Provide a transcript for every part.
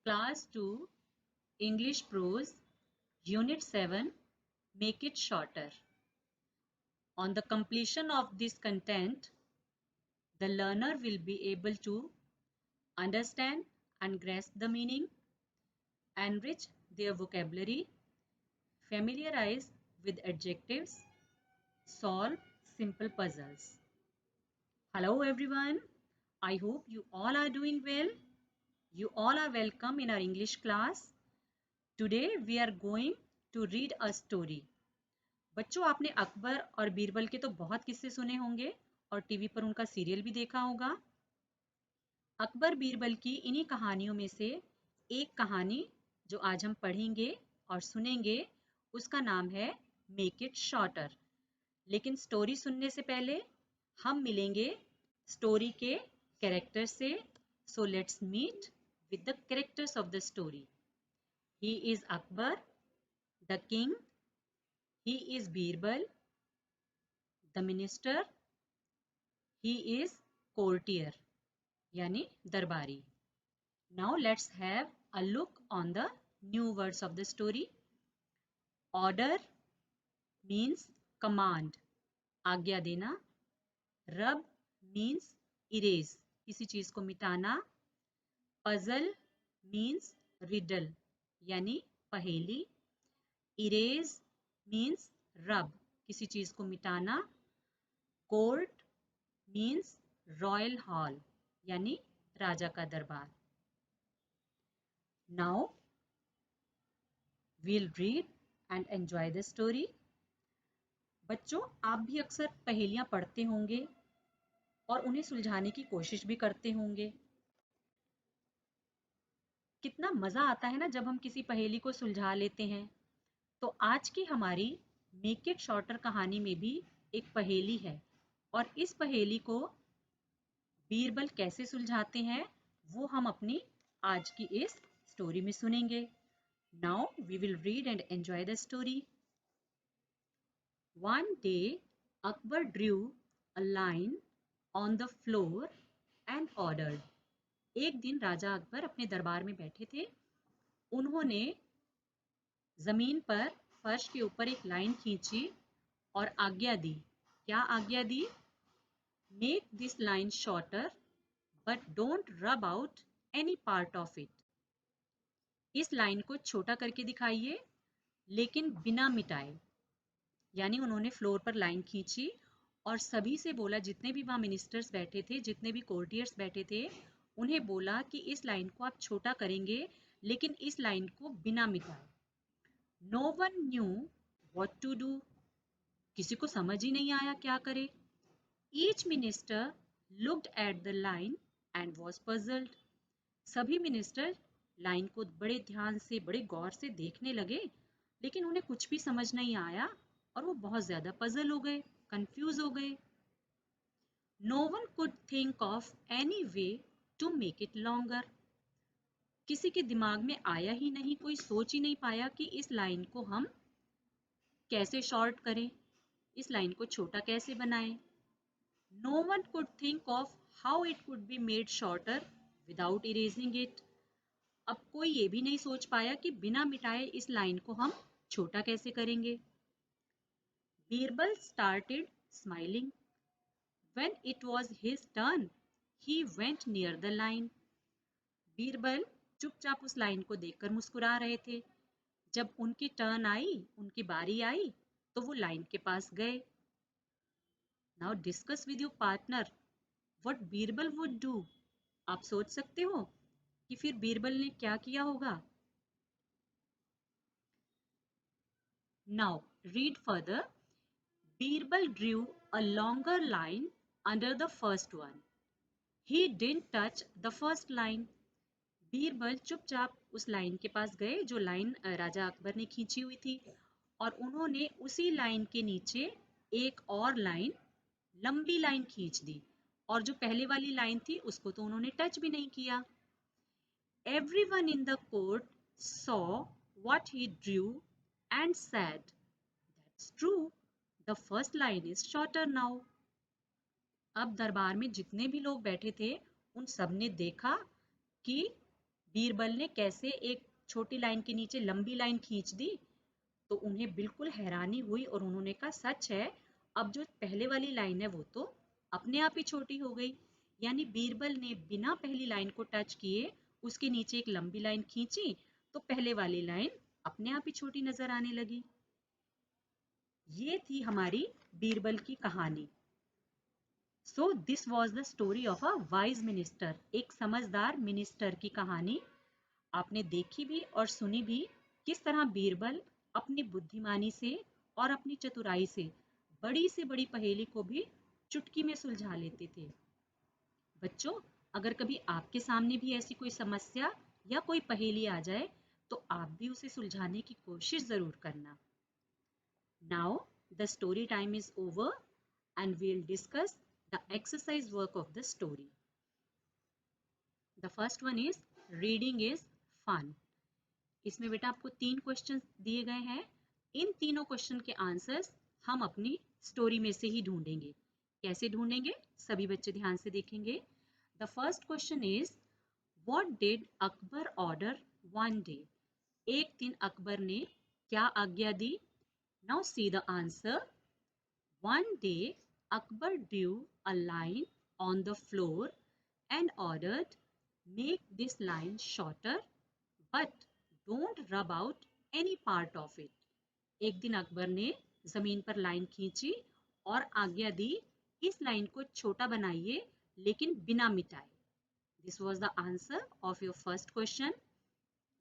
Class 2 English Prose Unit 7 Make it shorter. On the completion of this content, the learner will be able to understand and grasp the meaning, enrich their vocabulary, familiarize with adjectives, solve simple puzzles. Hello everyone. I hope you all are doing well. You all are welcome in our English class. Today we are going to read a story. बच्चों, आपने अकबर और बीरबल के तो बहुत किस्से सुने होंगे और टीवी पर उनका सीरियल भी देखा होगा। अकबर बीरबल की इन्हीं कहानियों में से एक कहानी जो आज हम पढ़ेंगे और सुनेंगे उसका नाम है मेक इट शॉर्टर। लेकिन स्टोरी सुनने से पहले हम मिलेंगे स्टोरी के कैरेक्टर से। So let's meet with the characters of the story. He is Akbar, the king. He is Birbal, the minister. He is courtier, yani darbari. Now let's have a look on the new words of the story. Order means command, आज्ञा देना. Rub means erase, किसी चीज को मिटाना. Puzzle means riddle, यानी पहेली. Erase means rub, किसी चीज को मिटाना. Court means royal hall, यानी राजा का दरबार. Now we'll read and enjoy the story. बच्चों, आप भी अक्सर पहेलियां पढ़ते होंगे और उन्हें सुलझाने की कोशिश भी करते होंगे. कितना मजा आता है ना जब हम किसी पहेली को सुलझा लेते हैं. तो आज की हमारी मेक इट शॉर्टर कहानी में भी एक पहेली है और इस पहेली को बीरबल कैसे सुलझाते हैं वो हम अपनी आज की इस स्टोरी में सुनेंगे. Now we will read and enjoy the story. One day Akbar drew a line on the floor and ordered. एक दिन राजा अकबर अपने दरबार में बैठे थे. उन्होंने जमीन पर फर्श के ऊपर एक लाइन खींची और आज्ञा दी. क्या आज्ञा दी? Make this line shorter but don't rub out any part of it. इस लाइन को छोटा करके दिखाइए लेकिन बिना मिटाए. यानी उन्होंने फ्लोर पर लाइन खींची और सभी से बोला, जितने भी वहां मिनिस्टर्स बैठे थे, जितने भी कोर्टियर्स बैठे थे, उन्हें बोला कि इस लाइन को आप छोटा करेंगे लेकिन इस लाइन को बिना मिटाए. No one knew what to do. किसी को समझ ही नहीं आया क्या करे. Each minister looked at the line and was puzzled. सभी मिनिस्टर लाइन को बड़े ध्यान से, बड़े गौर से देखने लगे लेकिन उन्हें कुछ भी समझ नहीं आया और वो बहुत ज्यादा पजल हो गए, कंफ्यूज हो गए. No one could think of any way to make it longer. किसी के दिमाग में आया ही नहीं, कोई सोच ही नहीं पाया कि इस लाइन को हम कैसे शॉर्ट करें, इस लाइन को छोटा कैसे बनाएं. No one could think of how it could be made shorter without erasing it. अब कोई ये भी नहीं सोच पाया कि बिना मिटाए इस लाइन को हम छोटा कैसे करेंगे. Birbal started smiling. When it was his turn, he went near the line. Birbal चुपचाप उस लाइन को देखकर मुस्कुरा रहे थे. जब उनकी टर्न आई, उनकी बारी आई, तो वो लाइन के पास गए. Now discuss with your partner what Birbal would do. आप सोच सकते हो कि फिर बीरबल ने क्या किया होगा. Now read further. Birbal drew a longer line under the first one. He didn't touch the first line. Birbal चुपचाप उस लाइन के पास गए जो लाइन राजा अकबर ने खींची हुई थी और उन्होंने उसी लाइन के नीचे एक और लाइन, लंबी लाइन खींच दी और जो पहले वाली लाइन थी उसको तो उन्होंने टच भी नहीं किया. Everyone in the court saw what he drew and said, "That's true. The first line is shorter now." अब दरबार में जितने भी लोग बैठे थे उन सब ने देखा कि बीरबल ने कैसे एक छोटी लाइन के नीचे लंबी लाइन खींच दी, तो उन्हें बिल्कुल हैरानी हुई और उन्होंने कहा सच है, अब जो पहले वाली लाइन है वो तो अपने आप ही छोटी हो गई। यानी बीरबल ने बिना पहली लाइन को टच किए उसके नीचे एक लंबी लाइन खींची तो पहले वाली लाइन अपने आप ही छोटी नजर आने लगी। ये थी हमारी बीरबल की कहानी। So this was the story of a wise minister, एक समझदार मिनिस्टर की कहानी। आपने देखी भी और सुनी भी किस तरह बीरबल अपनी बुद्धिमानी से और अपनी चतुराई से बड़ी पहेली को भी चुटकी में सुलझा लेते थे। बच्चों, अगर कभी आपके सामने भी ऐसी कोई समस्या या कोई पहेली आ जाए तो आप भी उसे सुलझाने की कोशिश जरूर करना। Now the story time is over and we'll discuss the exercise work of the story. The first one is reading is fun. इसमें बेटा आपको 3 क्वेश्चन दिए गए हैं। इन तीनों क्वेश्चन के आंसर्स हम अपनी स्टोरी में से ही ढूंढेंगे। कैसे ढूंढेंगे? सभी बच्चे ध्यान से देखेंगे। The first question is what did Akbar order one day? एक दिन अकबर ने क्या आज्ञा दी? Now see the answer. One day, Akbar drew a line on the floor and ordered, make this line shorter, but don't rub out any part of it. एक दिन अकबर ने जमीन पर लाइन खींची और आज्ञा दी, इस लाइन को छोटा बनाइए लेकिन बिना मिटाए। This was the answer of your first question.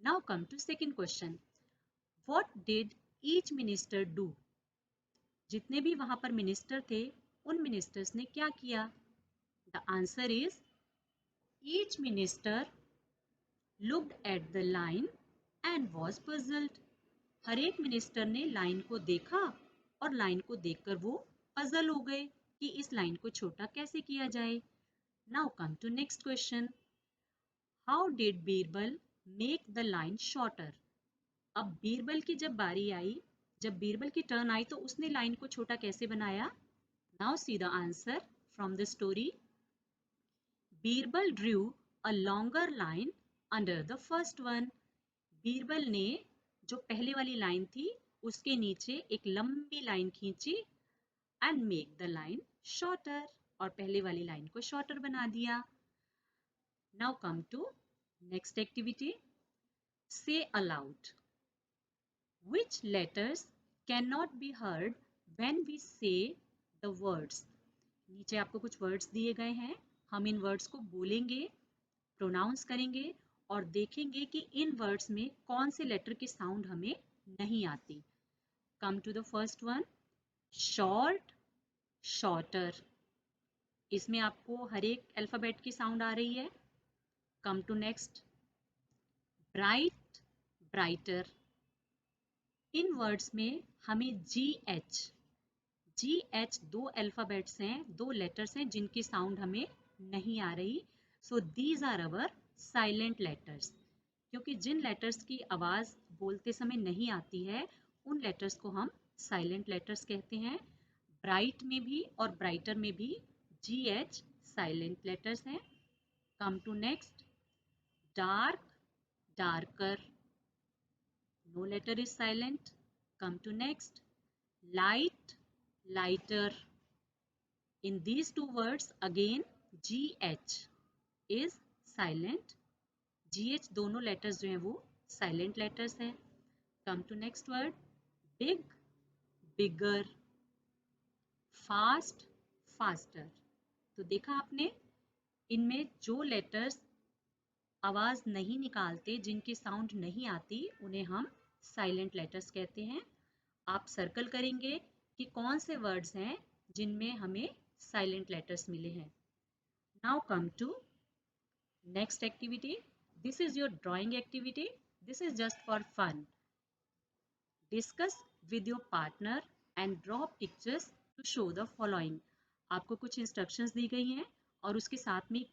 Now come to second question. What did each minister do? जितने भी वहां पर मिनिस्टर थे उन मिनिस्टर्स ने क्या किया? The answer is each minister looked at the line and was puzzled. हर एक मिनिस्टर ने लाइन को देखा और लाइन को देखकर वो पजल हो गए कि इस लाइन को छोटा कैसे किया जाए। Now come to next question. How did Birbal make the line shorter? अब बीरबल की जब बारी आई, जब बीरबल की टर्न आई तो उसने लाइन को छोटा कैसे बनाया? Now see the answer from the story. Birbal drew a longer line under the first one. Birbal ने जो पहले वाली लाइन थी उसके नीचे एक लंबी लाइन खींची and make the line shorter, और पहले वाली लाइन को शॉर्टर बना दिया। Now come to next activity. Say aloud. Which letters cannot be heard when we say the words? नीचे आपको कुछ वर्ड्स दिए गए हैं। हम इन वर्ड्स को बोलेंगे, प्रोनाउंस करेंगे और देखेंगे कि इन वर्ड्स में कौन से लेटर की साउंड हमें नहीं आती। Come to the first one, short, shorter. इसमें आपको हर एक अल्फाबेट की साउंड आ रही है। Come to next, bright, brighter. इन वर्ड्स में हमें जी एच दो अल्फाबेट्स हैं, दो लेटर्स हैं जिनकी साउंड हमें नहीं आ रही। So these are our silent letters. क्योंकि जिन लेटर्स की आवाज बोलते समय नहीं आती है उन लेटर्स को हम साइलेंट लेटर्स कहते हैं। ब्राइट में भी और ब्राइटर में भी जी एच साइलेंट लेटर्स हैं। Come to next, dark, darker. No letter is silent. Come to next. Light, lighter. In these two words, again, GH is silent. GH दोनों letters जो हैं वो silent letters हैं. Come to next word. Big, bigger. Fast, faster. तो देखा आपने, इनमें जो letters आवाज नहीं निकालते, जिनकी साउंड नहीं आती, उन्हें हम साइलेंट लेटर्स कहते हैं। आप सर्कल करेंगे कि कौन से वर्ड्स हैं जिनमें हमें साइलेंट लेटर्स मिले हैं। Now come to next activity. This is your drawing activity. This is just for fun. Discuss with your partner and draw pictures to show the following. आपको कुछ इंस्ट्रक्शंस दी गई हैं और उसके साथ में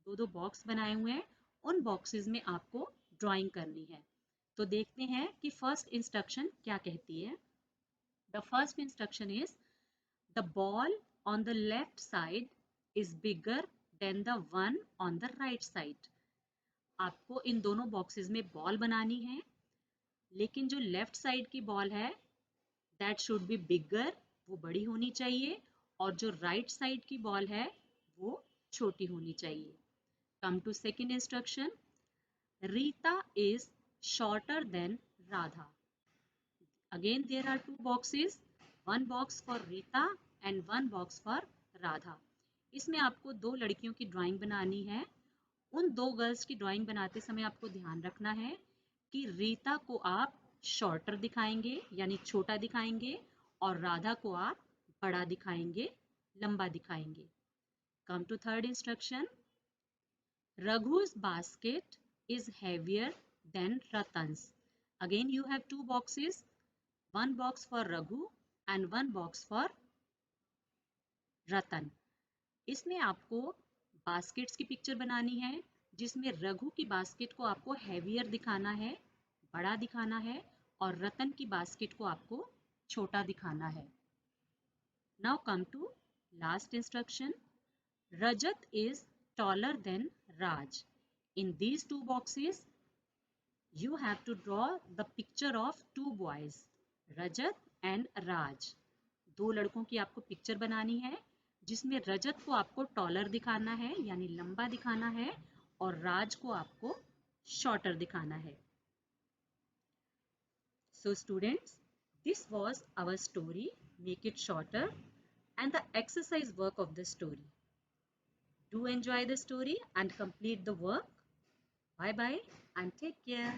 दो दो बॉक्स बनाए हुए हैं। उन बॉक्सेस में आपको ड्राइंग करनी है। तो देखते हैं कि फर्स्ट इंस्ट्रक्शन क्या कहती है। The first instruction is the ball on the left side is bigger than the one on the right side. आपको इन दोनों बॉक्सेस में बॉल बनानी है, लेकिन जो लेफ्ट साइड की बॉल है दैट शुड बी बिगर, वो बड़ी होनी चाहिए, और जो राइट साइड की बॉल है वो छोटी होनी चाहिए। Come to second instruction, Rita is shorter than Radha. Again, there are two boxes, one box for Rita and one box for Radha. इसमें आपको दो लड़कियों की ड्राइंग बनानी है। उन दो गर्ल्स की ड्राइंग बनाते समय आपको ध्यान रखना है कि रीता को आप शॉर्टर दिखाएंगे यानी छोटा दिखाएंगे, और राधा को आप बड़ा दिखाएंगे, लंबा दिखाएंगे। Come to third instruction, Raghu's basket is heavier than Ratan's. Again, you have two boxes, one box for Raghu and one box for रतन। इसमें आपको बास्केट्स की पिक्चर बनानी है, जिसमें रघु की बास्केट को आपको हैवियर दिखाना है, बड़ा दिखाना है, और रतन की बास्केट को आपको छोटा दिखाना है। Now come to last instruction, Rajat is taller than Raj. In these two boxes, you have to draw the picture of two boys, Rajat and Raj. दो लड़कों की आपको पिक्चर बनानी है, जिसमें रजत को आपको टॉलर दिखाना है यानी लंबा दिखाना है, और राज को आपको शॉर्टर दिखाना है। So students, this was our story, make it shorter, and the exercise work of the story. Do enjoy the story and complete the work. Bye bye and take care.